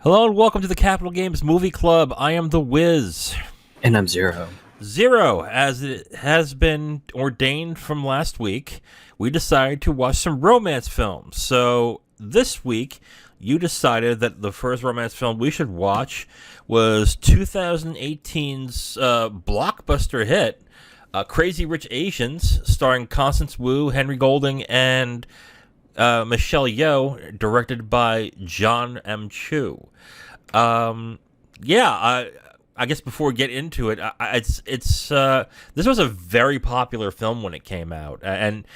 Hello and welcome to the Capital Games Movie Club. I am the Wiz. And I'm Zero. Zero, as it has been ordained from last week, we decided to watch some romance films. So this week, you decided that the first romance film we should watch was 2018's blockbuster hit, Crazy Rich Asians, starring Constance Wu, Henry Golding, and Michelle Yeoh, directed by John M. Chu. I guess before we get into it, this was a very popular film when it came out, and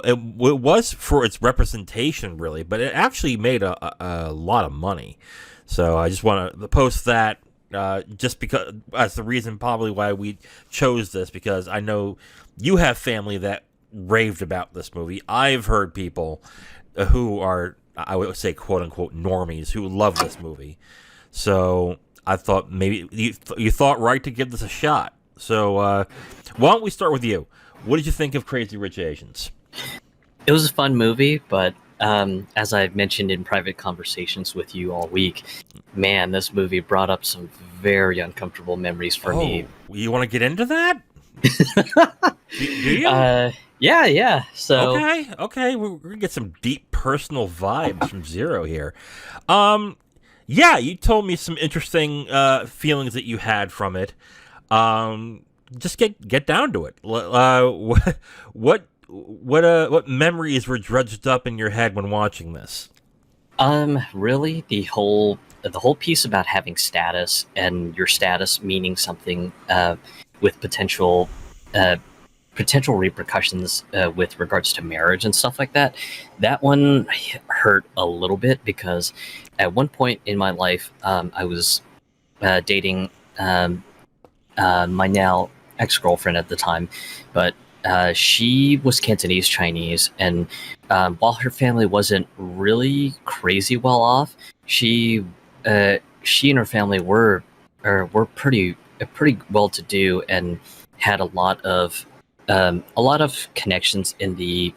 it was for its representation, really, but it actually made a lot of money. So I just want to post that just because that's the reason probably why we chose this, because I know you have family that raved about this movie. I've heard people who are, I would say, quote unquote normies who love this movie. So I thought maybe you thought right to give this a shot. So why don't we start with you? What did you think of Crazy Rich Asians? It was a fun movie, but as I've mentioned in private conversations with you all week, man, this movie brought up some very uncomfortable memories for me. You want to get into that? Do you? Yeah. So okay, we're gonna get some deep personal vibes from Zero here. You told me some interesting feelings that you had from it. Just get down to it. What memories were dredged up in your head when watching this? Really, the whole piece about having status and your status meaning something with potential repercussions with regards to marriage and stuff like that. That one hurt a little bit because at one point in my life, I was dating my now ex-girlfriend at the time, but she was Cantonese Chinese, and while her family wasn't really crazy well off, she and her family were pretty well to do and had a lot of connections in the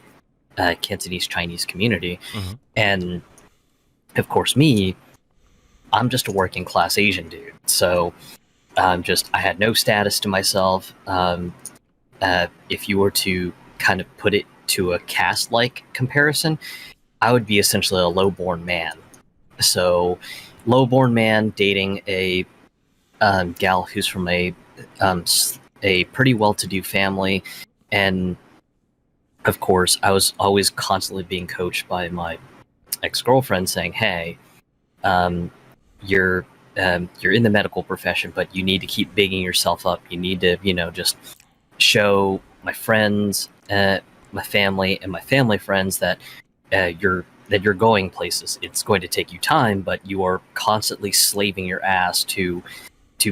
Cantonese Chinese community. Mm-hmm. And of course, I'm just a working class Asian dude. So I had no status to myself. If you were to kind of put it to a caste-like comparison, I would be essentially a low-born man. So low-born man dating a gal who's from a pretty well-to-do family, and of course I was always constantly being coached by my ex-girlfriend saying, hey, you're in the medical profession, but you need to keep bigging yourself up. You need to just show my friends, my family, and my family friends that you're going places. It's going to take you time, but you are constantly slaving your ass to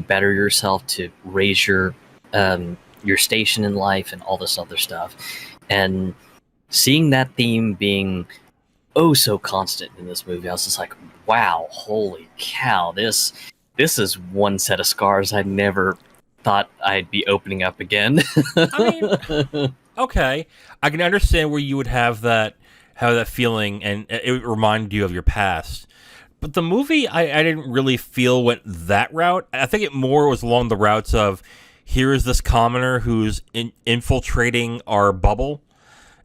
better yourself, to raise your station in life and all this other stuff. And seeing that theme being oh so constant in this movie, I was just like, wow, holy cow, this is one set of scars I never thought I'd be opening up again. I mean, okay, I can understand where you would have that feeling, and it would remind you of your past. But the movie, I didn't really feel went that route. I think it more was along the routes of, here is this commoner who's infiltrating our bubble,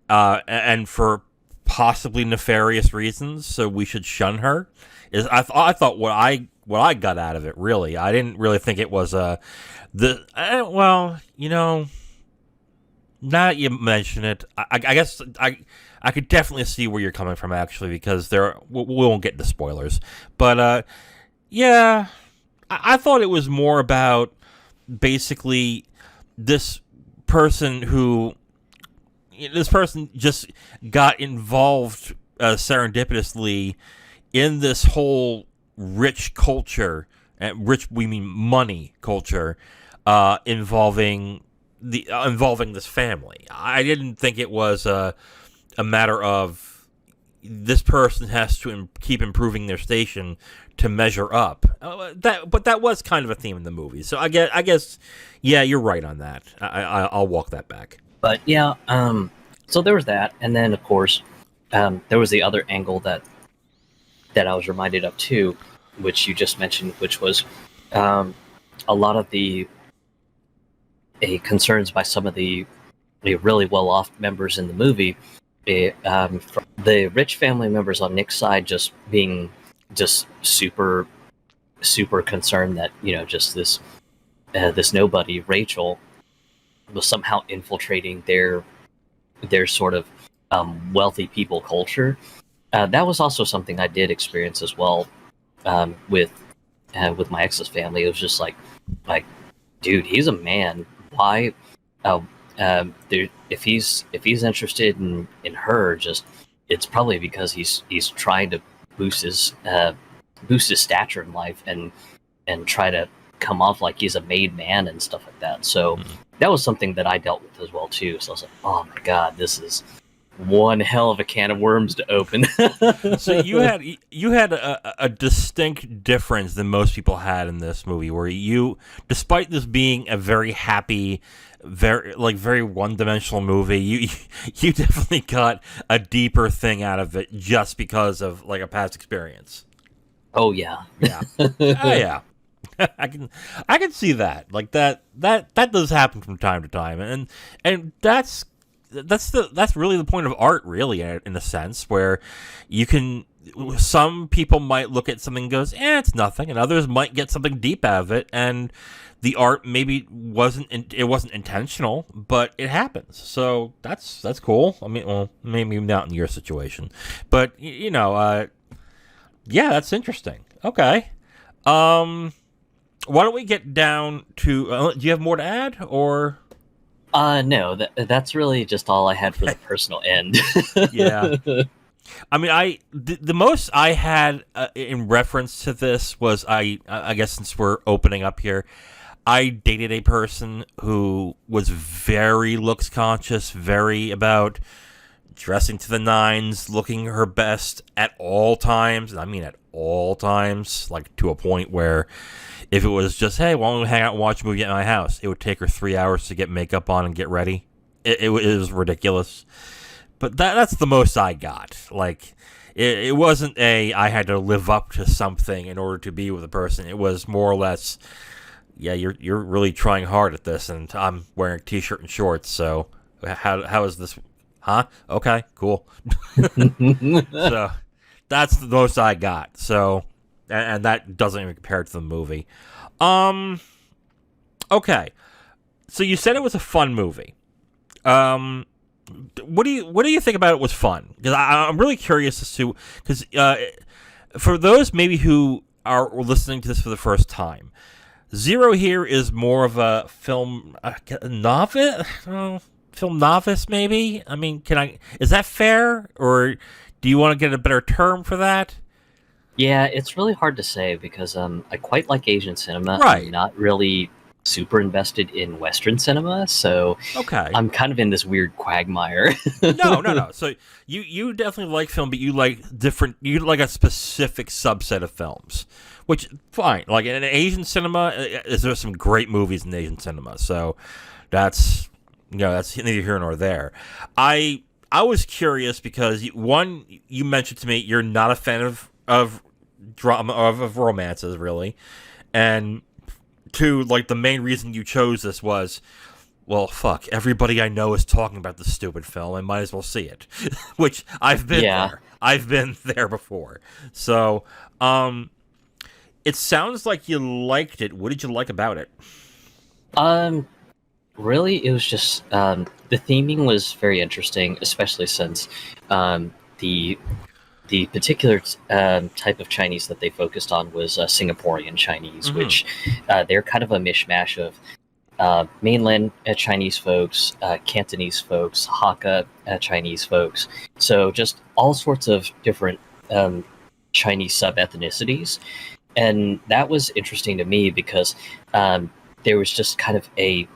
and for possibly nefarious reasons, so we should shun her. I thought what I got out of it, really. I didn't really think it was now that you mention it, I guess I could definitely see where you're coming from, actually, because we won't get into spoilers. But I thought it was more about basically this person just got involved serendipitously in this whole rich culture, and rich we mean money culture, involving this family. I didn't think it was a matter of this person has to keep improving their station to measure up. But that was kind of a theme in the movie. So I guess, you're right on that. I'll walk that back. But yeah, so there was that, and then of course, there was the other angle that I was reminded of too, which you just mentioned, which was um, a lot of the concerns by some of the really well-off members in the movie. The rich family members on Nick's side just being just super super concerned that just this nobody Rachel was somehow infiltrating their sort of wealthy people culture. That was also something I did experience as well with my ex's family. It was just like, dude, he's a man. Why? Uh, if he's interested in her, just it's probably because he's trying to boost his boost his stature in life and try to come off like he's a made man and stuff like that. So that was something that I dealt with as well too. So I was like, oh my god, this is one hell of a can of worms to open. So you had a distinct difference than most people had in this movie, where you, despite this being a very happy, very one-dimensional movie, you definitely got a deeper thing out of it just because of like a past experience. Oh yeah, yeah, oh yeah. I can see that. Like that does happen from time to time, and that's really the point of art, really, in a sense, where you can. Some people might look at something and goes, it's nothing, and others might get something deep out of it, and the art maybe wasn't intentional, but it happens. So that's cool. I mean, well, maybe not in your situation, but yeah, that's interesting. Okay, why don't we get down to? Do you have more to add, or? No, that's really just all I had for the personal end. Yeah. I mean, the most I had in reference to this was I guess since we're opening up here, I dated a person who was very looks conscious, very about dressing to the nines, looking her best at all times, and I mean at all times, like to a point where if it was just, hey, why don't we hang out and watch a movie at my house, it would take her 3 hours to get makeup on and get ready. It was ridiculous. But that's the most I got. Like, it wasn't I had to live up to something in order to be with a person. It was more or less, yeah, you're really trying hard at this, and I'm wearing a t-shirt and shorts, so how is this? Huh? Okay, cool. So that's the most I got. So, and that doesn't even compare to the movie. Okay. So you said it was a fun movie. What do you think about it was fun? Because I'm really curious as to, because for those maybe who are listening to this for the first time, Zero here is more of a film novice. Film novice, maybe. I mean, is that fair, or do you want to get a better term for that? Yeah, it's really hard to say because I quite like Asian cinema. Right. I'm not really super invested in Western cinema, so okay, I'm kind of in this weird quagmire. No. So you definitely like film, but you like a specific subset of films, which fine. Like in Asian cinema, there's some great movies in Asian cinema. So that's that's neither here nor there. I was curious because one, you mentioned to me you're not a fan of drama of romances, really, and two, like the main reason you chose this was, well, fuck, everybody I know is talking about this stupid film. I might as well see it, which I've been there. I've been there before. So, it sounds like you liked it. What did you like about it? Really, it was just the theming was very interesting, especially since the particular type of Chinese that they focused on was Singaporean Chinese, which they're kind of a mishmash of mainland Chinese folks, Cantonese folks, Hakka Chinese folks. So just all sorts of different Chinese sub-ethnicities. And that was interesting to me because there was just kind of a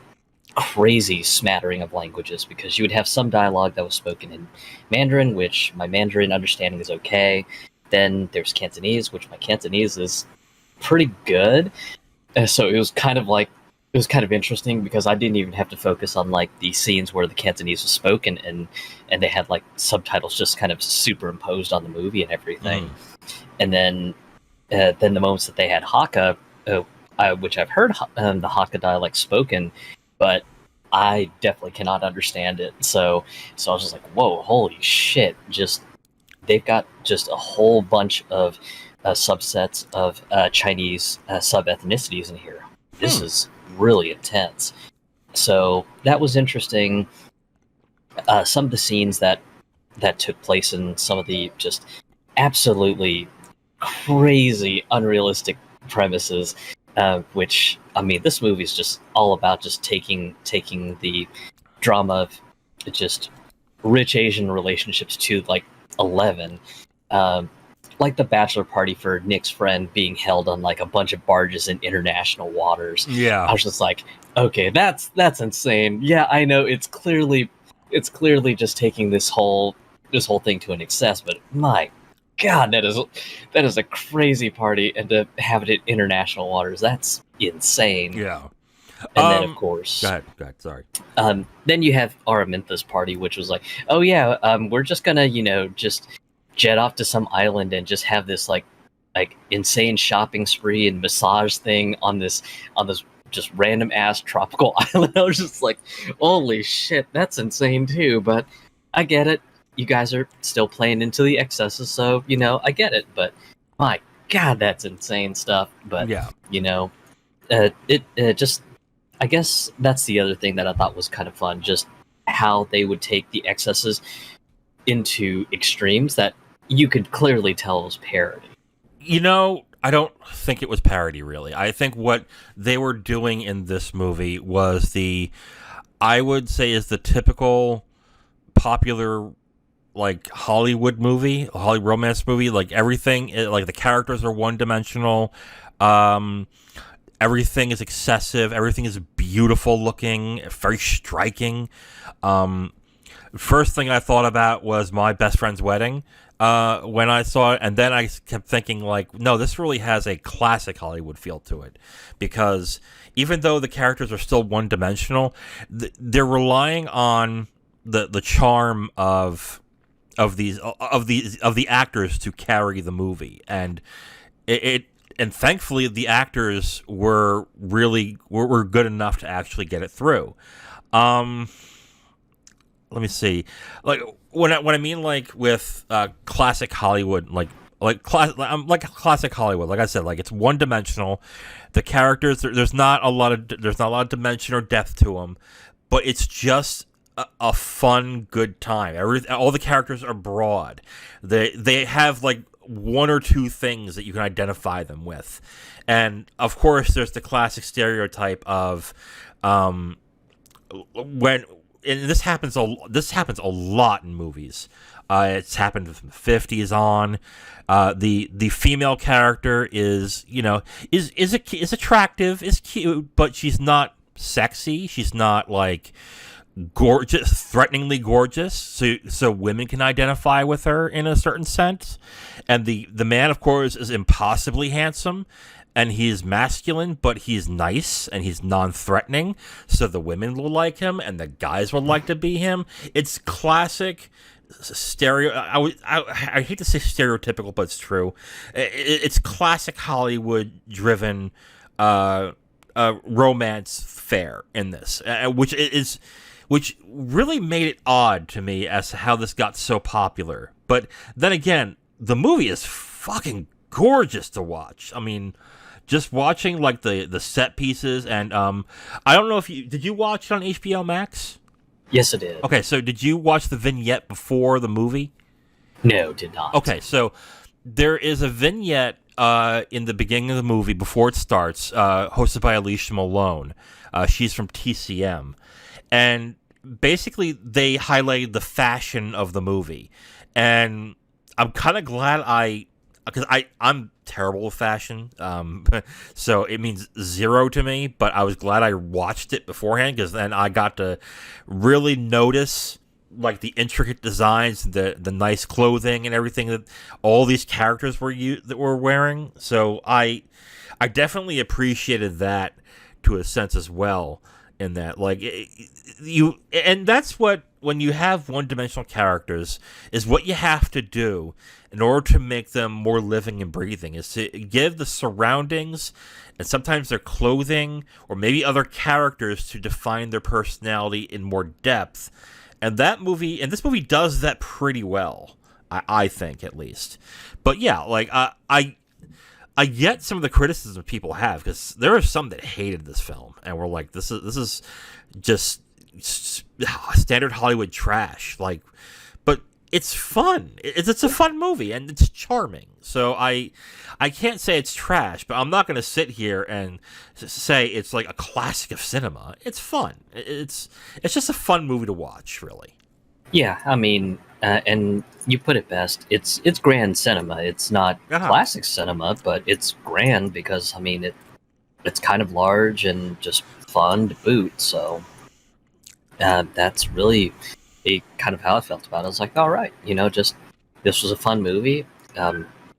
crazy smattering of languages, because you would have some dialogue that was spoken in Mandarin, which my Mandarin understanding is okay. Then there's Cantonese, which my Cantonese is pretty good. So it was kind of interesting because I didn't even have to focus on like the scenes where the Cantonese was spoken, and they had like subtitles just kind of superimposed on the movie and everything. And then than the moments that they had Hakka, which I've heard the Hakka dialect spoken, but I definitely cannot understand it. So I was just like, whoa, holy shit! Just they've got just a whole bunch of subsets of Chinese sub ethnicities in here. This is really intense. So that was interesting. Some of the scenes that took place in some of the just absolutely crazy, unrealistic premises. Which I mean, this movie is just all about just taking the drama of just rich Asian relationships to like 11. Like the bachelor party for Nick's friend being held on like a bunch of barges in international waters. Yeah. I was just like, okay, that's insane. Yeah, I know it's clearly just taking this whole thing to an excess, but my God, that is a crazy party, and to have it in international waters, that's insane. Yeah. And then, of course, Go ahead. Sorry. then you have Araminta's party, which was like, oh yeah, we're just gonna, just jet off to some island and just have this like insane shopping spree and massage thing on this just random ass tropical island. I was just like, holy shit, that's insane too. But I get it. You guys are still playing into the excesses, so I get it. But my God, that's insane stuff. But Yeah. it just, I guess that's the other thing that I thought was kind of fun, just how they would take the excesses into extremes that you could clearly tell was parody. I don't think it was parody, really. I think what they were doing in this movie was I would say is the typical popular, like, Hollywood movie, Hollywood romance movie. Like, everything, like, the characters are one-dimensional. Everything is excessive. Everything is beautiful looking, very striking. First thing I thought about was My Best Friend's Wedding when I saw it, and then I kept thinking, like, no, this really has a classic Hollywood feel to it, because even though the characters are still one-dimensional, they're relying on the charm of the actors to carry the movie, and and thankfully the actors were good enough to actually get it through. Let me see. Like when I mean, like, with classic Hollywood, like classic Hollywood. Like I said, like, it's one dimensional. The characters, there's not a lot of dimension or depth to them, but it's just a fun, good time. All the characters are broad. They have like one or two things that you can identify them with, and of course, there's the classic stereotype of when. And this happens a lot in movies. It's happened from the 50s on. The female character is attractive, is cute, but she's not sexy. She's not like gorgeous, threateningly gorgeous. So women can identify with her in a certain sense. And the man, of course, is impossibly handsome. And he's masculine, but he's nice and he's non-threatening, so the women will like him and the guys will like to be him. It's classic stereo. I hate to say stereotypical, but it's true. It's classic Hollywood-driven romance fare in this, which really made it odd to me as to how this got so popular. But then again, the movie is fucking gorgeous to watch. I mean, just watching like the set pieces, and I don't know if did you watch it on HBO Max? Yes, I did. Okay, so did you watch the vignette before the movie? No, did not. Okay, so there is a vignette in the beginning of the movie before it starts, hosted by Alicia Malone. She's from TCM, and basically they highlighted the fashion of the movie, and I'm kind of glad because I'm terrible with fashion, so it means zero to me, but I was glad I watched it beforehand, because then I got to really notice like the intricate designs, the nice clothing and everything that all these characters were wearing. So I definitely appreciated that to a sense as well, in that, like, and that's what when you have one-dimensional characters, is what you have to do in order to make them more living and breathing is to give the surroundings and sometimes their clothing or maybe other characters to define their personality in more depth. And this movie does that pretty well, I think, at least. But yeah, like I get some of the criticism people have, because there are some that hated this film and were like, this is just standard Hollywood trash. Like, but it's fun. It's a fun movie and it's charming. So I can't say it's trash, but I'm not going to sit here and say it's like a classic of cinema. It's fun. It's just a fun movie to watch, really. Yeah, I mean, and you put it best. It's grand cinema. It's not classic cinema, but it's grand because, I mean, it's kind of large and just fun to boot. So that's really kind of how I felt about it. I was like, all right, just this was a fun movie,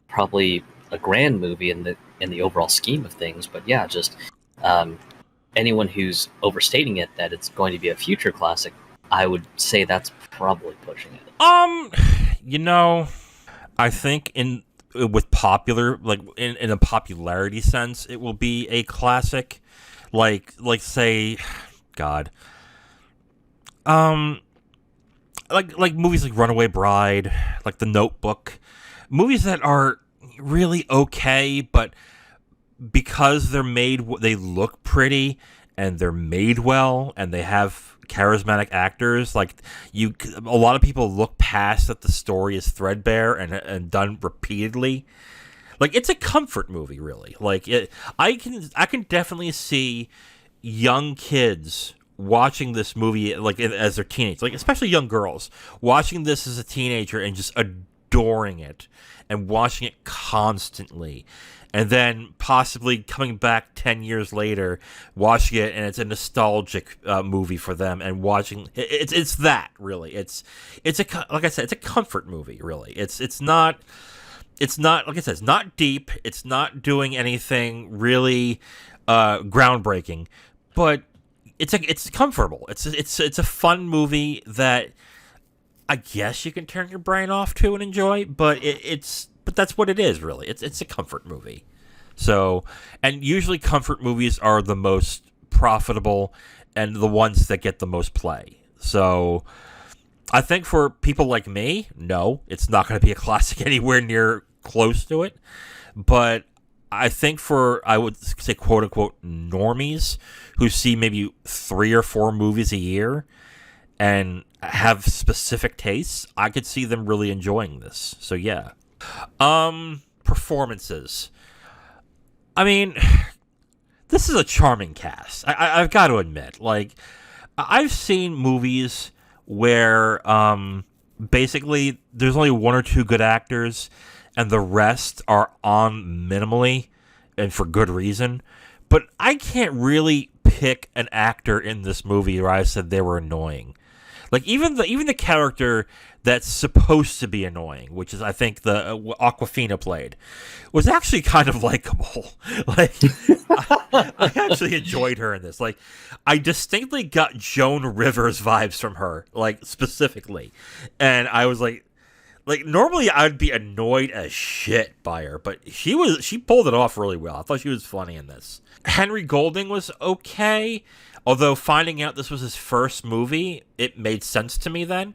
probably a grand movie in the overall scheme of things. But yeah, just anyone who's overstating it that it's going to be a future classic, I would say that's probably pushing it. I think with popular, like in a popularity sense, it will be a classic. Like say, God, like movies like Runaway Bride, like The Notebook, movies that are really okay, but because they look pretty and they're made well and they have charismatic actors, like a lot of people look past that the story is threadbare and done repeatedly. Like, it's a comfort movie, really. Like, I can definitely see young kids watching this movie, like, as they're teenagers, like especially young girls watching this as a teenager and just adoring it and watching it constantly. And then possibly coming back 10 years later, watching it, and it's a nostalgic movie for them. And watching it's that, really. It's like I said, it's a comfort movie, really. It's not like I said, it's not deep. It's not doing anything really groundbreaking, but it's comfortable. It's a fun movie that I guess you can turn your brain off to and enjoy. But But that's what it is, really. It's a comfort movie. So, and usually comfort movies are the most profitable and the ones that get the most play. So, I think for people like me, no, it's not going to be a classic anywhere near close to it. But I think for, I would say, quote unquote, normies who see maybe 3 or 4 movies a year and have specific tastes, I could see them really enjoying this. So, yeah. Performances. I mean, this is a charming cast. I've got to admit. Like, I've seen movies where basically there's only 1 or 2 good actors and the rest are on minimally and for good reason. But I can't really pick an actor in this movie where I said they were annoying. Like, even the character that's supposed to be annoying, which is, I think, the Awkwafina played, was actually kind of likable. Like, I actually enjoyed her in this. Like, I distinctly got Joan Rivers vibes from her, like, specifically. And I was like, normally I'd be annoyed as shit by her, but she pulled it off really well. I thought she was funny in this. Henry Golding was okay, although finding out this was his first movie, it made sense to me then.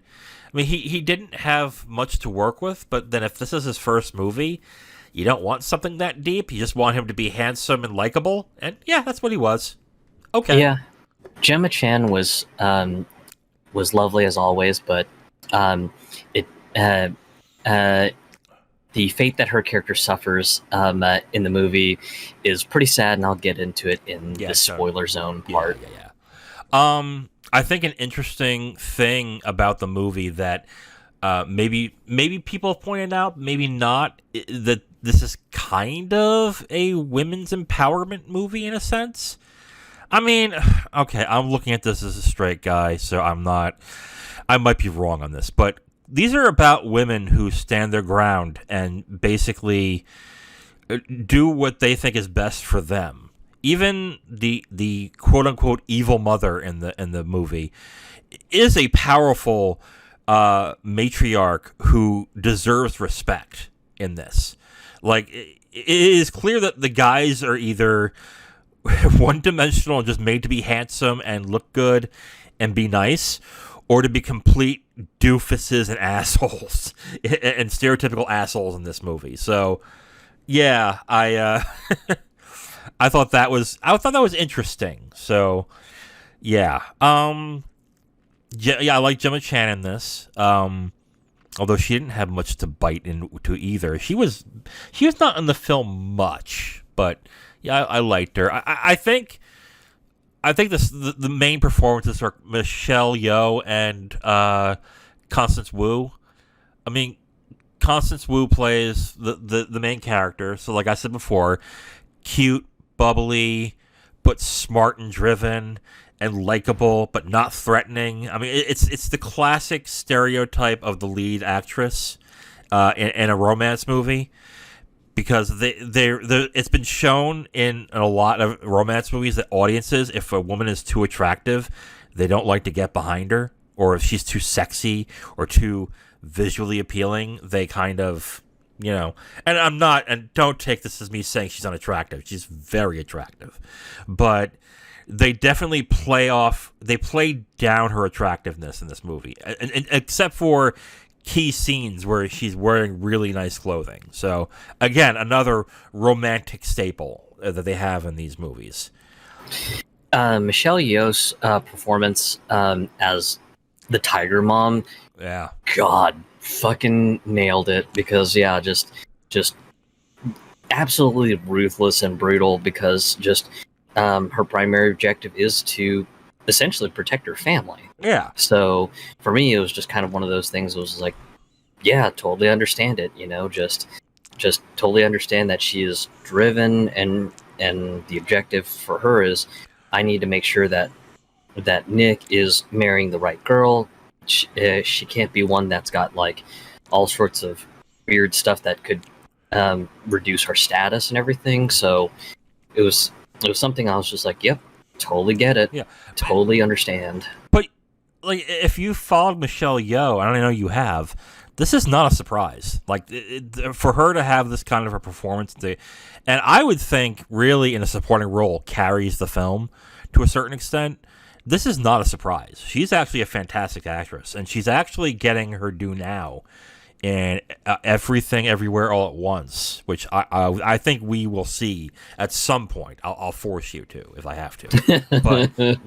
I mean, he didn't have much to work with, but then if this is his first movie, you don't want something that deep. You just want him to be handsome and likable, and yeah, that's what he was. Okay. Yeah, Gemma Chan was lovely as always, but the fate that her character suffers in the movie is pretty sad, and I'll get into it in the spoiler zone part. Yeah. I think an interesting thing about the movie that maybe people have pointed out, maybe not, that this is kind of a women's empowerment movie in a sense. I mean, okay, I'm looking at this as a straight guy, so I might be wrong on this, but these are about women who stand their ground and basically do what they think is best for them even the quote unquote evil mother in the movie is a powerful matriarch who deserves respect in this. Like, it is clear that the guys are either one-dimensional and just made to be handsome and look good and be nice, or to be complete doofuses and assholes and stereotypical assholes in this movie. So, yeah, I thought that was interesting. So, yeah, yeah, I like Gemma Chan in this. Although she didn't have much to bite into either. She was not in the film much, but yeah, I liked her. I think the main performances are Michelle Yeoh and Constance Wu. I mean, Constance Wu plays the main character. So, like I said before, cute, bubbly, but smart and driven, and likable, but not threatening. I mean, it's the classic stereotype of the lead actress in a romance movie. Because it's been shown in a lot of romance movies that audiences, if a woman is too attractive, they don't like to get behind her, or if she's too sexy or too visually appealing, they kind of, and don't take this as me saying she's unattractive. She's very attractive, but they definitely play down her attractiveness in this movie, and except for key scenes where she's wearing really nice clothing. So, again, another romantic staple that they have in these movies. Michelle Yeoh's performance as the Tiger Mom, yeah, God, fucking nailed it. Because just absolutely ruthless and brutal. Because her primary objective is to essentially protect her family. Yeah. So for me, it was just kind of one of those things. It was like, yeah, totally understand it. Just totally understand that she is driven, and the objective for her is, I need to make sure that Nick is marrying the right girl. She can't be one that's got like all sorts of weird stuff that could reduce her status and everything. So it was something I was just like, yep, totally get it. Yeah, totally understand. But like, if you followed Michelle Yeoh, and I know you have, this is not a surprise. Like, for her to have this kind of a performance, and I would think really in a supporting role carries the film to a certain extent. This is not a surprise. She's actually a fantastic actress, and she's actually getting her due now in Everything Everywhere All at Once, which I think we will see at some point. I'll force you to if I have to.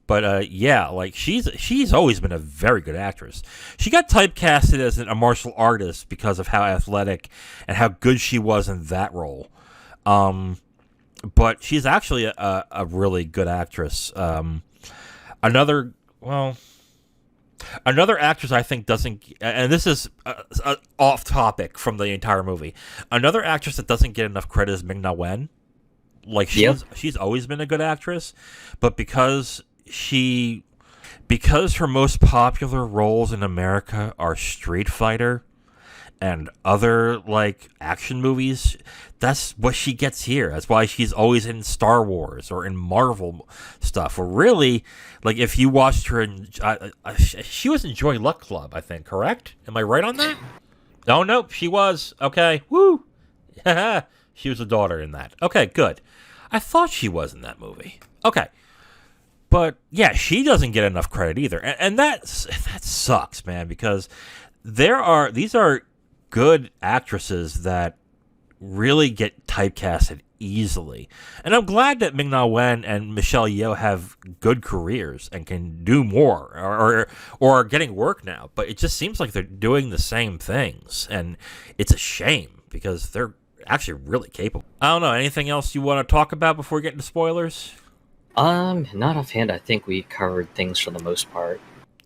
But yeah, like she's always been a very good actress. She got typecasted as a martial artist because of how athletic and how good she was in that role. But she's actually a really good actress. Another actress I think doesn't, and this is off topic from the entire movie. Another actress that doesn't get enough credit is Ming-Na Wen. Like, she's always been a good actress, but because her most popular roles in America are Street Fighter and other like action movies, that's what she gets here. That's why she's always in Star Wars or in Marvel stuff. Or really, like, if you watched her in, she was in Joy Luck Club, I think. Correct? Am I right on that? Oh, nope, she was. Okay, woo. She was a daughter in that. Okay, good. I thought she was in that movie. Okay. But yeah, she doesn't get enough credit either, and that sucks, man. Because these are good actresses that really get typecasted easily, and I'm glad that Ming-Na Wen and Michelle Yeoh have good careers and can do more, or are getting work now. But it just seems like they're doing the same things, and it's a shame because they're actually really capable. I don't know. Anything else you want to talk about before we get into spoilers? Not offhand. I think we covered things for the most part.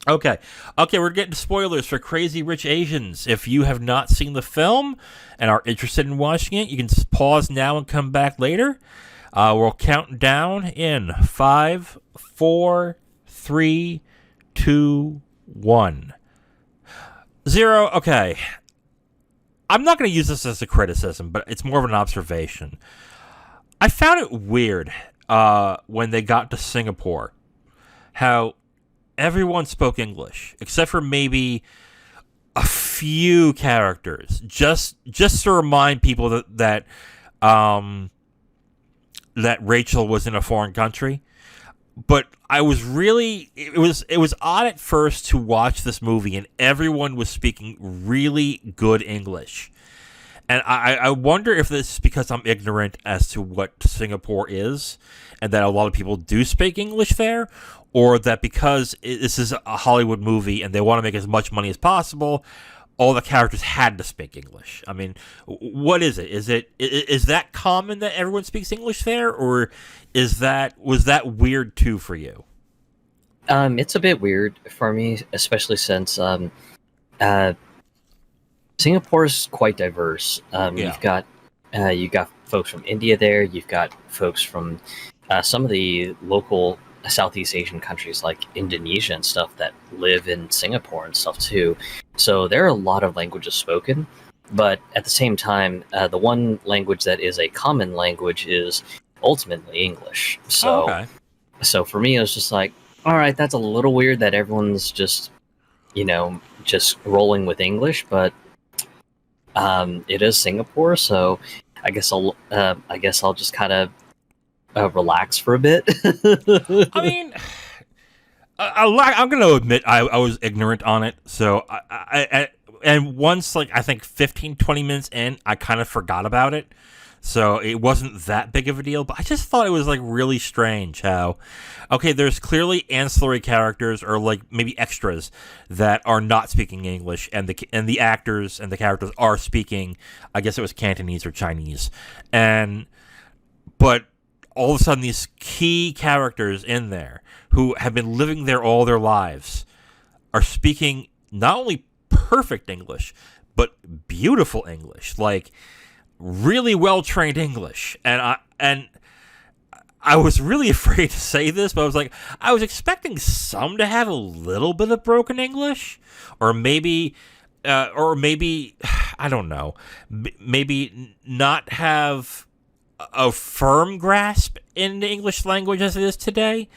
Okay, we're getting spoilers for Crazy Rich Asians. If you have not seen the film and are interested in watching it, you can pause now and come back later. We'll count down in 5, 4, 3, 2, 1, 0. Okay. I'm not going to use this as a criticism, but it's more of an observation. I found it weird when they got to Singapore, how everyone spoke English except for maybe a few characters, just to remind people that Rachel was in a foreign country. But I was really it was odd at first to watch this movie and everyone was speaking really good English. And I wonder if this is because I'm ignorant as to what Singapore is and that a lot of people do speak English there, or that because this is a Hollywood movie and they want to make as much money as possible, all the characters had to speak English. I mean, what is it? Is that common that everyone speaks English there, or was that weird too for you? It's a bit weird for me, especially since Singapore's quite diverse. Yeah. You've got folks from India there. You've got folks from some of the local Southeast Asian countries like Indonesia and stuff that live in Singapore and stuff too. So there are a lot of languages spoken, but at the same time, the one language that is a common language is ultimately English. So, Okay. so for me, it was just like, all right, that's a little weird that everyone's just, just rolling with English, but it is Singapore, so I guess I'll just kind of relax for a bit. I mean, I'm going to admit I was ignorant on it. So and once, like, I think 15, 20 minutes in, I kind of forgot about it. So it wasn't that big of a deal, but I just thought it was, like, really strange how, okay, there's clearly ancillary characters or, like, maybe extras that are not speaking English, and the actors and the characters are speaking, I guess it was Cantonese or Chinese. But all of a sudden, these key characters in there who have been living there all their lives are speaking not only perfect English, but beautiful English, like really well-trained English. And I was really afraid to say this, but I was like, I was expecting some to have a little bit of broken English, or maybe I don't know, maybe not have a firm grasp in the English language as it is today,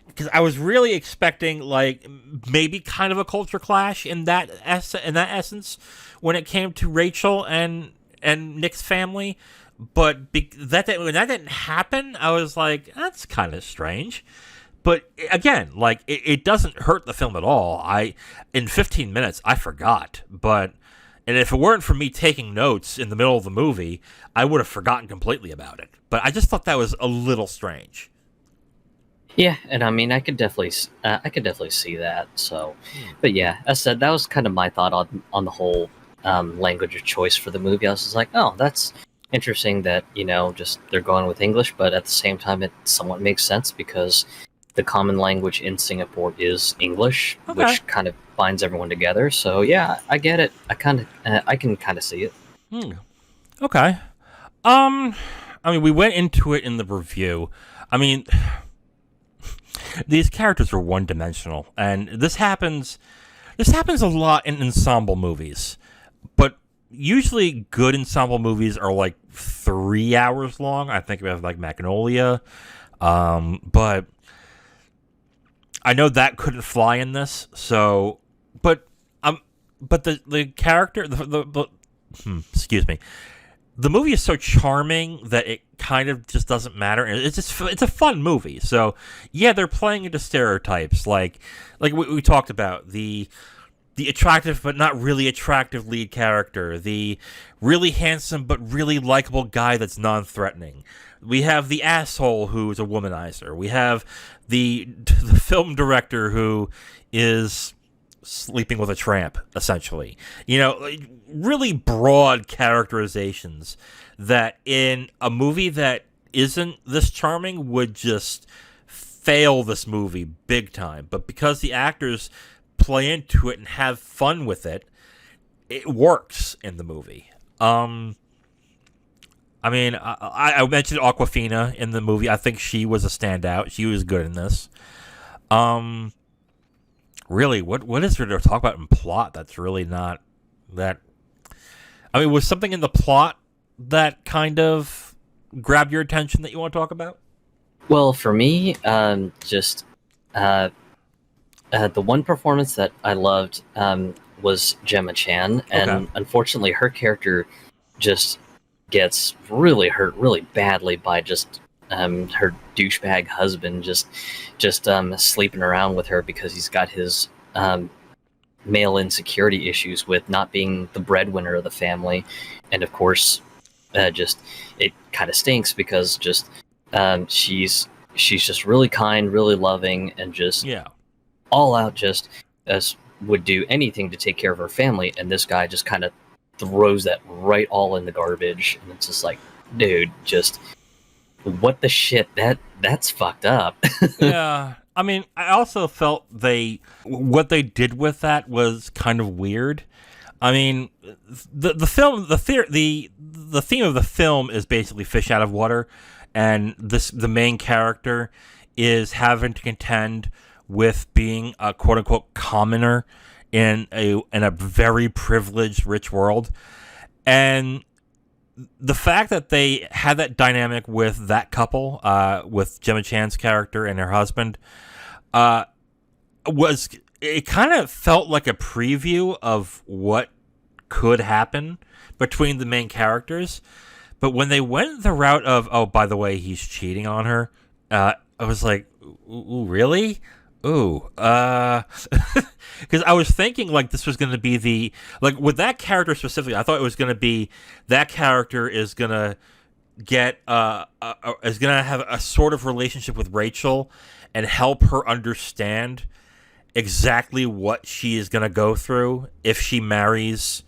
because I was really expecting, like, maybe kind of a culture clash in that essence when it came to Rachel and Nick's family. But when that didn't happen, I was like, that's kind of strange. But again, like, it doesn't hurt the film at all. In 15 minutes I forgot, and if it weren't for me taking notes in the middle of the movie, I would have forgotten completely about it. But I just thought that was a little strange. Yeah, and I mean, I could definitely see that. So, but yeah, as I said, that was kind of my thought on the whole language of choice for the movie. I was just like, oh, that's interesting that just they're going with English, but at the same time, it somewhat makes sense because the common language in Singapore is English, Okay. which kind of binds everyone together. So yeah, I get it. I can kind of see it. Okay. I mean, we went into it in the review. I mean, these characters are one-dimensional, and this happens a lot in ensemble movies. But usually good ensemble movies are like 3 hours long. I think we have like Magnolia. But I know that couldn't fly in this. So, but the character, excuse me. The movie is so charming that it kind of just doesn't matter. It's a fun movie. So yeah, they're playing into stereotypes like we talked about, the attractive but not really attractive lead character, the really handsome but really likable guy that's non-threatening. We have the asshole who's a womanizer. We have the film director who is sleeping with a tramp, essentially. Really broad characterizations that in a movie that isn't this charming would just fail this movie big time. But because the actors play into it and have fun with it, it works in the movie. I mean, I mentioned Awkwafina in the movie. I think she was a standout. She was good in this. Really, what is there to talk about in plot that's really not that... I mean, was something in the plot that kind of grabbed your attention that you want to talk about? Well, for me, just uh, the one performance that I loved was Gemma Chan, Okay. and unfortunately, her character just gets really hurt really badly by just her douchebag husband just sleeping around with her because he's got his male insecurity issues with not being the breadwinner of the family, and of course, just it kind of stinks because just she's just really kind, really loving, and just Yeah. all out just as would do anything to take care of her family, and this guy just kind of throws that right all in the garbage, and it's just like, dude, just what the shit? That's fucked up. Yeah. I mean, I also felt what they did with that was kind of weird. I mean, the film the theme of the film is basically fish out of water, and the main character is having to contend with being a quote unquote commoner in a very privileged rich world, and the fact that they had that dynamic with that couple, with Gemma Chan's character and her husband, uh, was it kind of felt like a preview of what could happen between the main characters. But when they went the route of, oh, by the way, he's cheating on her, I was like, ooh, really? Ooh, because I was thinking like this was going to be like with that character specifically, I thought it was going to be that character is going to get is going to have a sort of relationship with Rachel and help her understand exactly what she is going to go through if she marries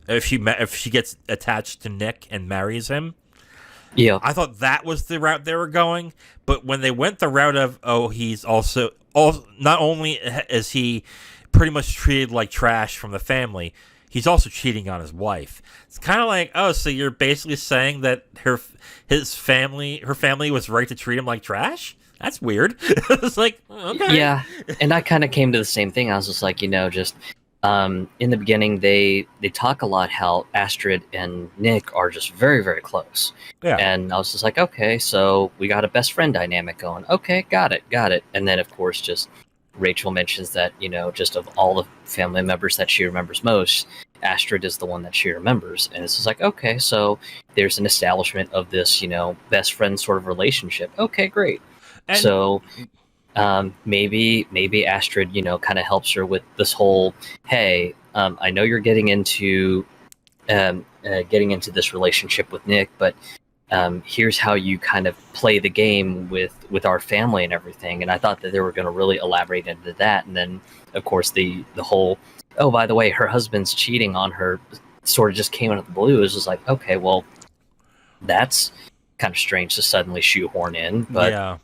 if she gets attached to Nick and marries him. Yeah, I thought that was the route they were going, but when they went the route of, oh, he's also not only is he pretty much treated like trash from the family, he's also cheating on his wife. It's kind of like, oh, so you're basically saying that her family was right to treat him like trash? That's weird. It's like, okay. yeah, and I kind of came to the same thing. I was just like, just in the beginning, they talk a lot how Astrid and Nick are just very, very close. Yeah. And I was just like, okay, so we got a best friend dynamic going. Okay, got it. And then, of course, just Rachel mentions that, just of all the family members that she remembers most, Astrid is the one that she remembers. And it's just like, okay, so there's an establishment of this, best friend sort of relationship. Okay, great. And So maybe Astrid, kind of helps her with this whole, hey, I know you're getting into this relationship with Nick, but here's how you kind of play the game with our family and everything. And I thought that they were going to really elaborate into that. And then, of course, the whole, oh, by the way, her husband's cheating on her sort of just came out of the blue. It was just like, okay, well, that's kind of strange to suddenly shoehorn in, but yeah.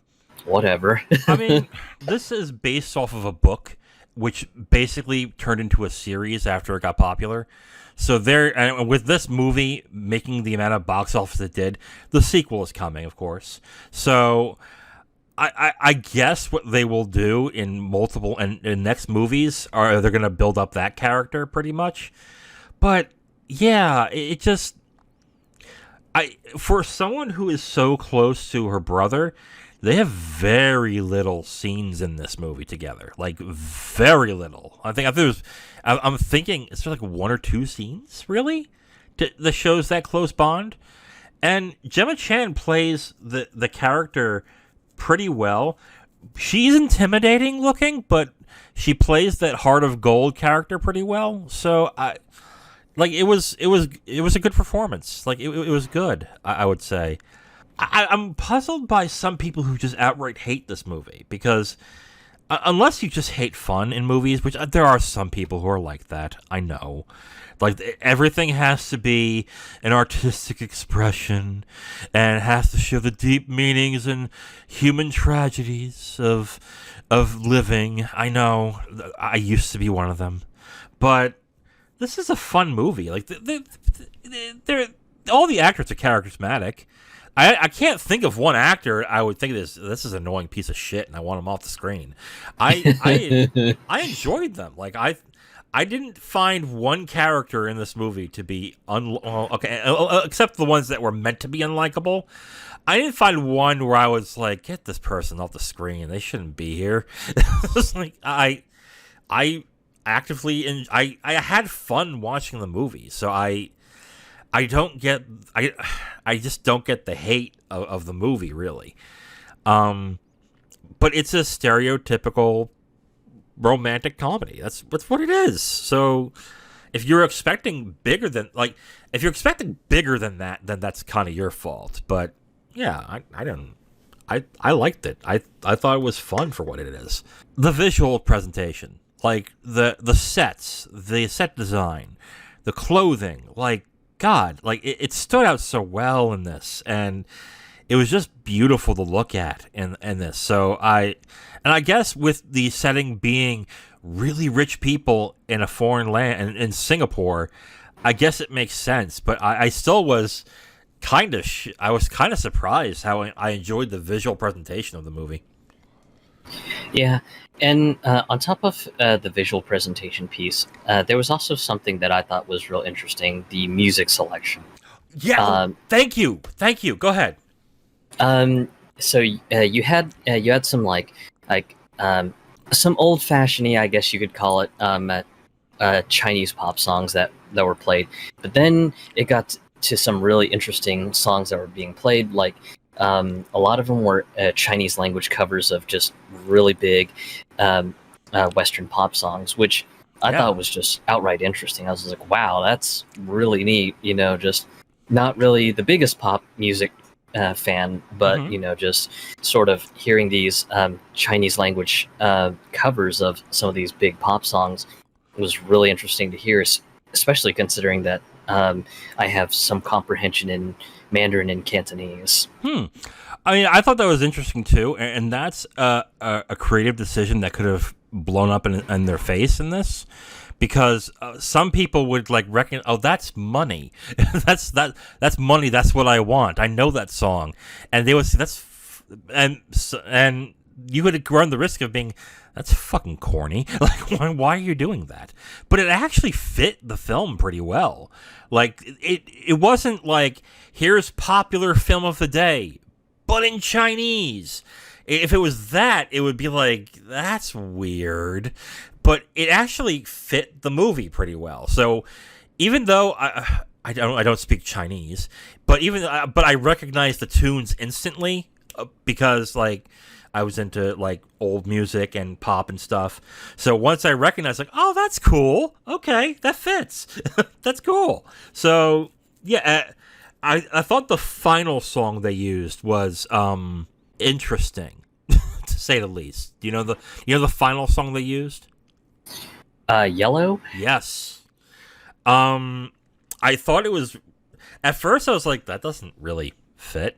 whatever. I mean, this is based off of a book, which basically turned into a series after it got popular. So and with this movie making the amount of box office it did, the sequel is coming, of course. So I guess what they will do in multiple and in next movies are they're going to build up that character pretty much. But yeah, it just for someone who is so close to her brother, they have very little scenes in this movie together. Like, very little. I'm thinking, is there like one or two scenes, really? That shows that close bond? And Gemma Chan plays the character pretty well. She's intimidating looking, but she plays that Heart of Gold character pretty well. So, it was a good performance. Like, it was good, I would say. I'm puzzled by some people who just outright hate this movie because unless you just hate fun in movies, which there are some people who are like that, I know. Like everything has to be an artistic expression and it has to show the deep meanings and human tragedies of living. I know I used to be one of them, but this is a fun movie. Like they're all the actors are charismatic. I can't think of one actor I would think this is an annoying piece of shit and I want him off the screen. I enjoyed them. Like I didn't find one character in this movie to be except the ones that were meant to be unlikable. I didn't find one where I was like, get this person off the screen. They shouldn't be here. It's like I actively I had fun watching the movie, so I just don't get the hate of the movie, really. But it's a stereotypical romantic comedy. That's what it is. So if you're expecting bigger than that, then that's kind of your fault. But yeah, I liked it. I thought it was fun for what it is. The visual presentation, like the sets, the set design, the clothing, like God, like it stood out so well in this, and it was just beautiful to look at in this. So I guess with the setting being really rich people in a foreign land, in Singapore, I guess it makes sense. But I still was kind of surprised how I enjoyed the visual presentation of the movie. Yeah, and on top of the visual presentation piece, there was also something that I thought was real interesting: the music selection. Yeah, thank you. Go ahead. So you had some some old fashioned, I guess you could call it, Chinese pop songs that were played, but then it got to some really interesting songs that were being played. Like a lot of them were Chinese language covers of just really big Western pop songs, which I thought was just outright interesting. I was like, wow, that's really neat. Just not really the biggest pop music fan, but just sort of hearing these Chinese language covers of some of these big pop songs was really interesting to hear, especially considering that I have some comprehension in Mandarin and Cantonese. I mean, I thought that was interesting too, and that's a creative decision that could have blown up in their face in this. Because some people would reckon, oh, that's money, that's money. That's what I want. I know that song, and they would say and you would run the risk of being, that's fucking corny. Like, why are you doing that? But it actually fit the film pretty well. Like, it wasn't like, here's popular film of the day, but in Chinese. If it was that, it would be like, that's weird. But it actually fit the movie pretty well. So even though I don't speak Chinese, but I recognize the tunes instantly because I was into old music and pop and stuff. So once I recognized, oh, that's cool. Okay, that fits. That's cool. So yeah, I thought the final song they used was interesting, to say the least. You know the final song they used? Yellow? Yes. I thought it was. At first, I was like, that doesn't really fit.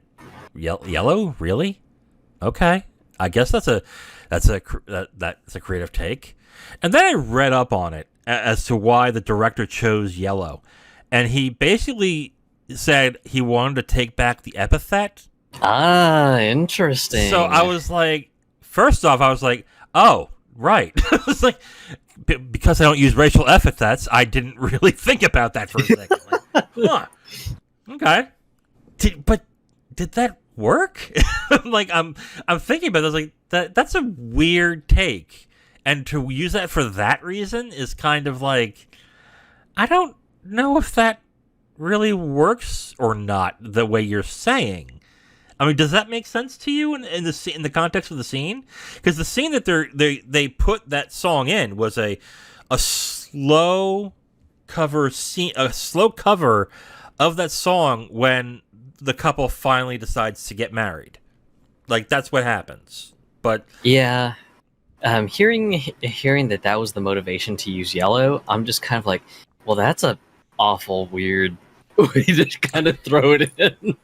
Yellow, really? Okay, I guess that's a creative take. And then I read up on it as to why the director chose yellow, and he basically said he wanted to take back the epithet. Ah, interesting. So I was like, first off, I was like, oh, right. It was like, because I don't use racial epithets, I didn't really think about that for a second. Huh. Okay. Did that work? I'm thinking about it. I was like, that's a weird take. And to use that for that reason is kind of like, I don't know if that really works or not the way you're saying. I mean, does that make sense to you in the context of the scene? Because the scene that they put that song in was a slow cover scene, a slow cover of that song when the couple finally decides to get married. That's what happens. But yeah, hearing that was the motivation to use yellow, I'm just kind of like, well, that's a awful weird way to kind of throw it in.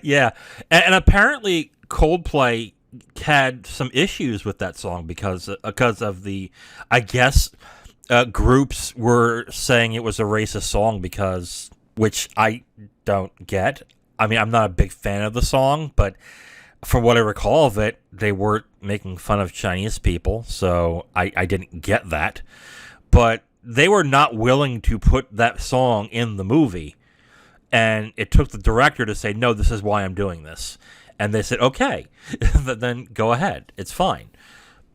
Yeah, and apparently Coldplay had some issues with that song because of the, I guess, groups were saying it was a racist song which I don't get. I mean, I'm not a big fan of the song, but from what I recall of it, they weren't making fun of Chinese people, so I didn't get that. but they were not willing to put that song in the movie. And it took the director to say, no, this is why I'm doing this. And they said, okay, then go ahead. It's fine.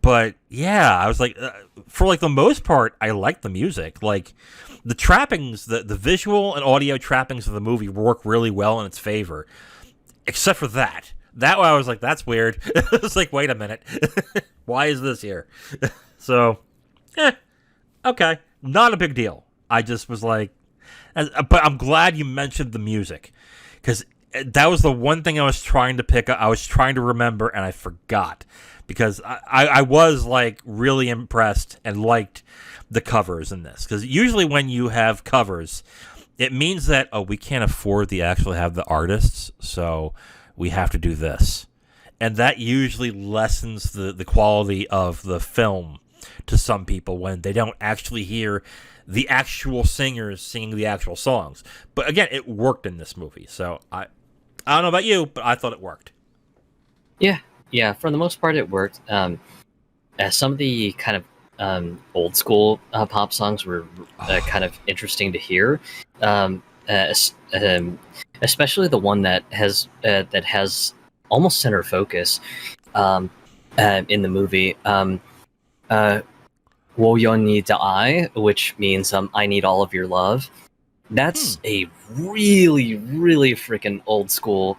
But yeah, I was like, for like the most part, I like the music. Like the trappings, the visual and audio trappings of the movie work really well in its favor. Except for that. That way I was like, that's weird. It was like, wait a minute. Why is this here? So, okay. Not a big deal. I just was like, but I'm glad you mentioned the music. Because that was the one thing I was trying to pick up. I was trying to remember, and I forgot. Because I was like really impressed and liked the covers in this. Because usually when you have covers, it means that, oh, we can't afford to actually have the artists, so we have to do this. And that usually lessens the quality of the film to some people when they don't actually hear the actual singers singing the actual songs. But again, it worked in this movie. So I don't know about you, but I thought it worked. Yeah, for the most part, it worked. Some of the kind of old school pop songs were kind of interesting to hear, especially the one that has almost center focus in the movie. "Wo Yon Ni Da I," which means "I need all of your love." That's a really, really freaking old school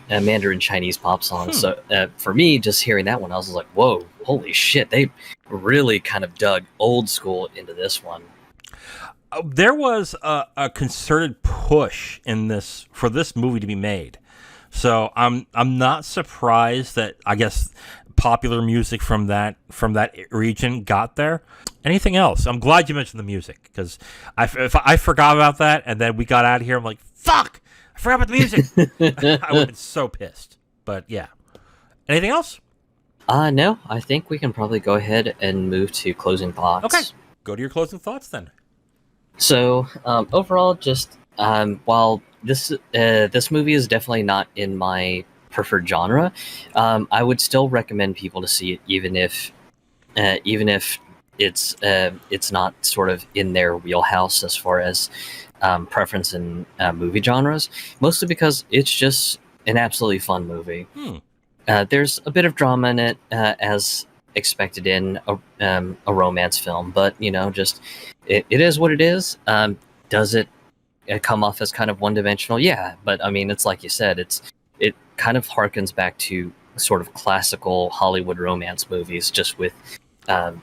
Mandarin Chinese pop song. So for me, just hearing that one, I was like, whoa, holy shit. They really kind of dug old school into this one. There was a concerted push in this for this movie to be made. So I'm not surprised that, I guess, popular music from that region got there. Anything else? I'm glad you mentioned the music, because if I forgot about that and then we got out of here, I'm like, fuck! I forgot about the music. I would have been so pissed. But yeah. Anything else? No, I think we can probably go ahead and move to closing thoughts. Okay. Go to your closing thoughts then. So, overall, just while this movie is definitely not in my preferred genre, I would still recommend people to see it, even if it's not sort of in their wheelhouse as far as preference in movie genres, mostly because it's just an absolutely fun movie. There's a bit of drama in it, as expected in a romance film, but just it is what it is. Does it come off as kind of one-dimensional? Yeah, but I mean, it's like you said, it kind of harkens back to sort of classical Hollywood romance movies, just with how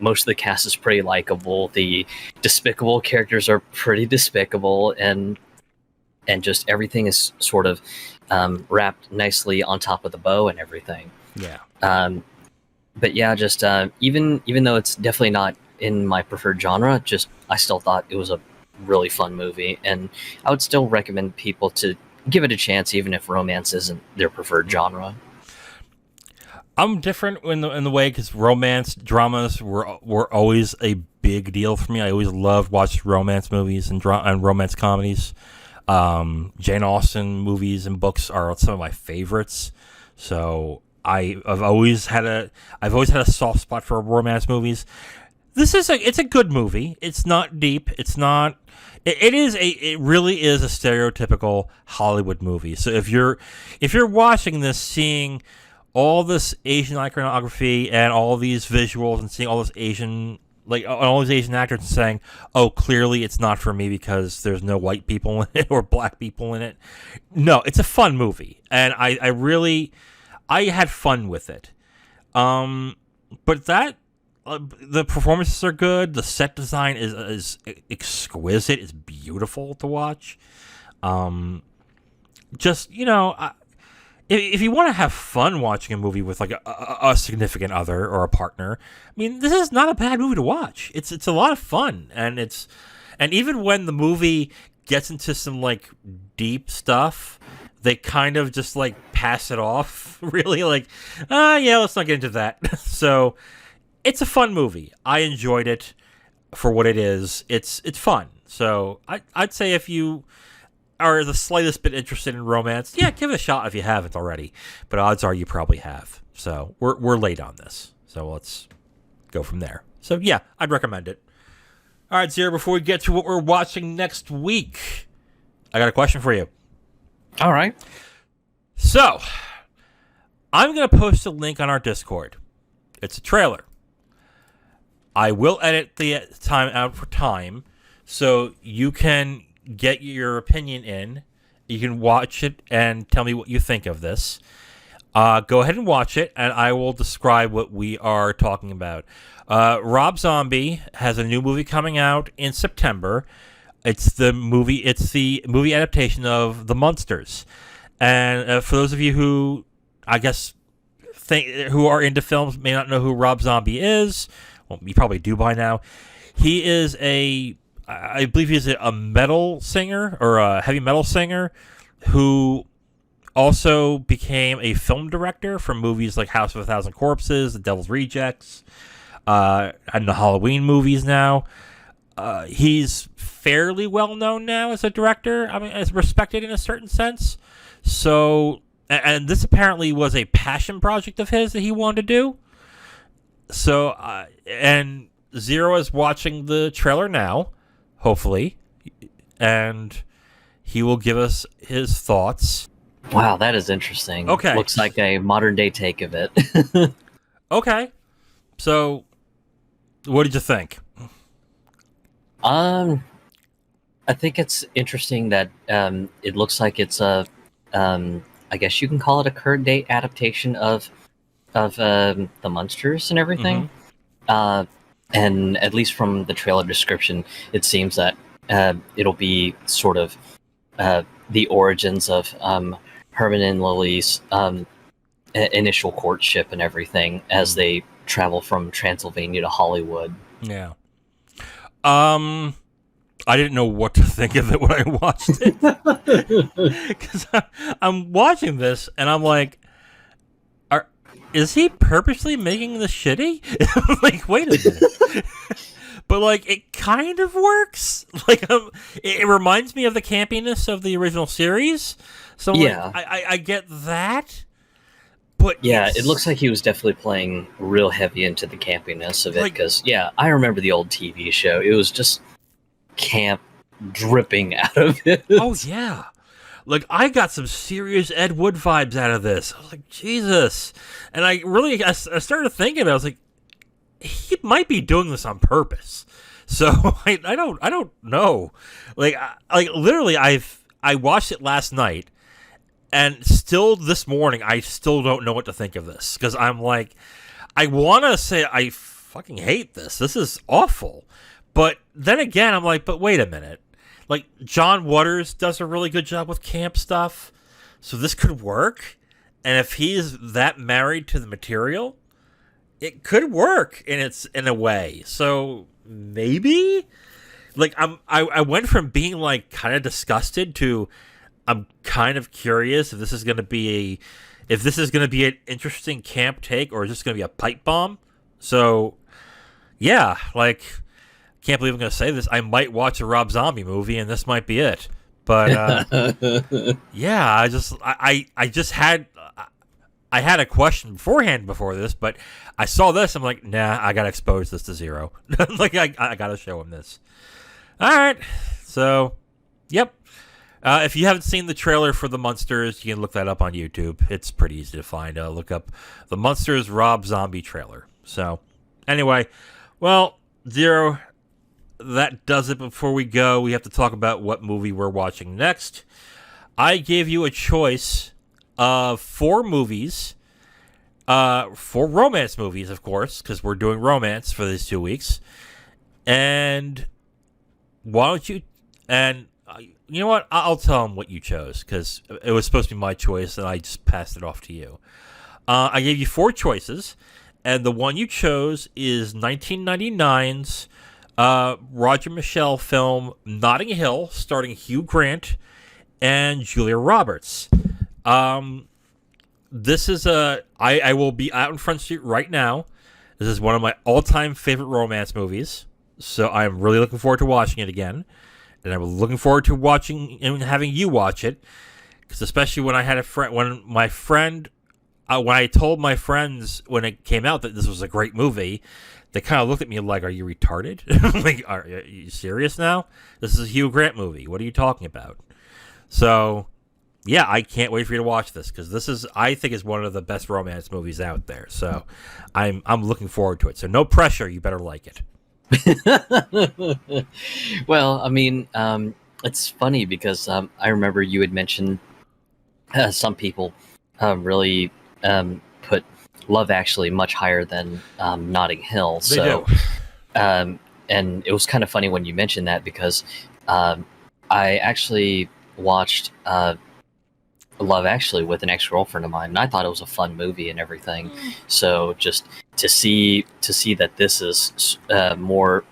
most of the cast is pretty likable. The despicable characters are pretty despicable, and just everything is sort of wrapped nicely on top of the bow and everything. Yeah. But yeah, just even though it's definitely not in my preferred genre, just I still thought it was a really fun movie, and I would still recommend people to give it a chance, even if romance isn't their preferred genre. I'm different in the way, because romance dramas were always a big deal for me. I always loved watching romance movies and romance comedies. Jane Austen movies and books are some of my favorites. So I've always had a soft spot for romance movies. It's a good movie. It's not deep. It's not. It really is a stereotypical Hollywood movie. So if you're watching this, seeing all this Asian iconography and all these visuals, and seeing all this all these Asian actors, and saying, "Oh, clearly it's not for me because there's no white people in it or black people in it." No, it's a fun movie, and I had fun with it. But the performances are good. The set design is exquisite. It's beautiful to watch. If you want to have fun watching a movie with like a significant other or a partner, I mean, this is not a bad movie to watch. It's a lot of fun, and even when the movie gets into some like deep stuff, they kind of just like pass it off. Really, like, yeah, let's not get into that. So it's a fun movie. I enjoyed it for what it is. It's fun. So I'd say if you are the slightest bit interested in romance, yeah, give it a shot if you haven't already. But odds are you probably have. So we're late on this. So let's go from there. So yeah, I'd recommend it. All right, Zero, before we get to what we're watching next week, I got a question for you. All right. So, I'm going to post a link on our Discord. It's a trailer. I will edit the time out for time, so you can get your opinion in. You can watch it and tell me what you think of this. Go ahead and watch it, and I will describe what we are talking about. Rob Zombie has a new movie coming out in September. It's the movie adaptation of The Munsters. And for those of you who, I guess, who are into films may not know who Rob Zombie is, well, you probably do by now. He is I believe he's a metal singer or a heavy metal singer who also became a film director for movies like House of a Thousand Corpses, The Devil's Rejects, and the Halloween movies now. He's fairly well known now as a director. I mean, as respected in a certain sense. So, and this apparently was a passion project of his that he wanted to do. So, and Zero is watching the trailer now, hopefully, and he will give us his thoughts. Wow, that is interesting. Okay. Looks like a modern day take of it. Okay. So, what did you think? I think it's interesting that it looks like it's a, I guess you can call it a current day adaptation of the Munsters and everything. And at least from the trailer description, it seems that it'll be sort of the origins of Herman and Lily's initial courtship and everything as they travel from Transylvania to Hollywood. Yeah. I didn't know what to think of it when I watched it. Because I'm watching this and I'm like, is he purposely making this shitty? Like, wait a minute. But, like, it kind of works. Like, it reminds me of the campiness of the original series. So, yeah. Like, I get that. But yeah, it looks like he was definitely playing real heavy into the campiness of it. Because, yeah, I remember the old TV show. It was just camp dripping out of it. Oh, yeah. Like, I got some serious Ed Wood vibes out of this. I was like, Jesus. And I started thinking, I was like, he might be doing this on purpose. So I don't know. Like literally, I watched it last night, and still this morning, I still don't know what to think of this because I'm like, I want to say I fucking hate this. This is awful. But then again, I'm like, but wait a minute. Like, John Waters does a really good job with camp stuff, so this could work. And if he's that married to the material, it could work in a way. So maybe, like, I went from being like kind of disgusted to I'm kind of curious if this is going to be an interesting camp take or is this going to be a pipe bomb. So yeah, like. Can't believe I'm going to say this. I might watch a Rob Zombie movie, and this might be it. But yeah, I had a question beforehand before this, but I saw this. I'm like, nah, I got to expose this to Zero. Like I got to show him this. All right, so yep. If you haven't seen the trailer for The Munsters, you can look that up on YouTube. It's pretty easy to find. Look up The Munsters Rob Zombie trailer. So anyway, well, Zero. That does it. Before we go, we have to talk about what movie we're watching next. I gave you a choice of 4 movies, 4 romance movies, of course, because we're doing romance for these 2 weeks. And why don't you? And you know what? I'll tell them what you chose because it was supposed to be my choice, and I just passed it off to you. I gave you 4 choices, and the one you chose is 1999's. Roger Michelle film Notting Hill, starring Hugh Grant and Julia Roberts. This is I will be out in Front Street right now. This is one of my all-time favorite romance movies, so I'm really looking forward to watching it again. And I'm looking forward to watching and having you watch it, because especially when I had when my friend when I told my friends when it came out that this was a great movie, they kind of looked at me like, "Are you retarded? Like, are you serious now? This is a Hugh Grant movie. What are you talking about?" So, yeah, I can't wait for you to watch this because I think, is one of the best romance movies out there. So, I'm looking forward to it. So, no pressure. You better like it. Well, I mean, it's funny because I remember you had mentioned some people really put Love Actually much higher than Notting Hill. They do. And it was kind of funny when you mentioned that because I actually watched Love Actually with an ex-girlfriend of mine, and I thought it was a fun movie and everything. So just to see that this is more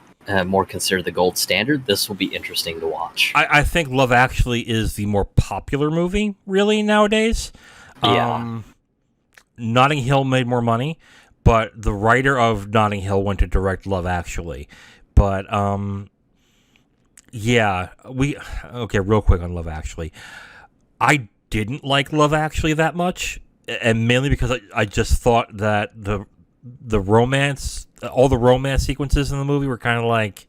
considered the gold standard, this will be interesting to watch. I think Love Actually is the more popular movie, really, nowadays. Yeah. Notting Hill made more money, but the writer of Notting Hill went to direct Love Actually. But, yeah, okay, real quick on Love Actually. I didn't like Love Actually that much, and mainly because I just thought that the romance, all the romance sequences in the movie were kind of like,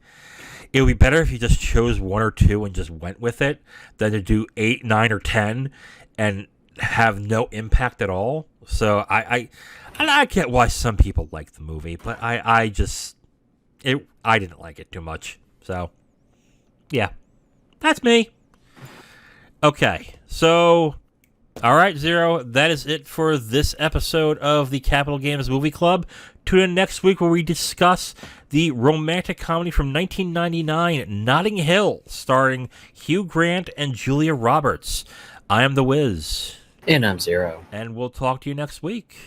it would be better if you just chose one or two and just went with it than to do 8, 9, or 10 and have no impact at all. So I get why some people like the movie, but I didn't like it too much. So yeah, that's me. Okay, so all right, Zero, that is it for this episode of the Capital Games Movie Club. Tune in next week where we discuss the romantic comedy from 1999, Notting Hill, starring Hugh Grant and Julia Roberts. I am The Wiz. And I'm Zero. And we'll talk to you next week.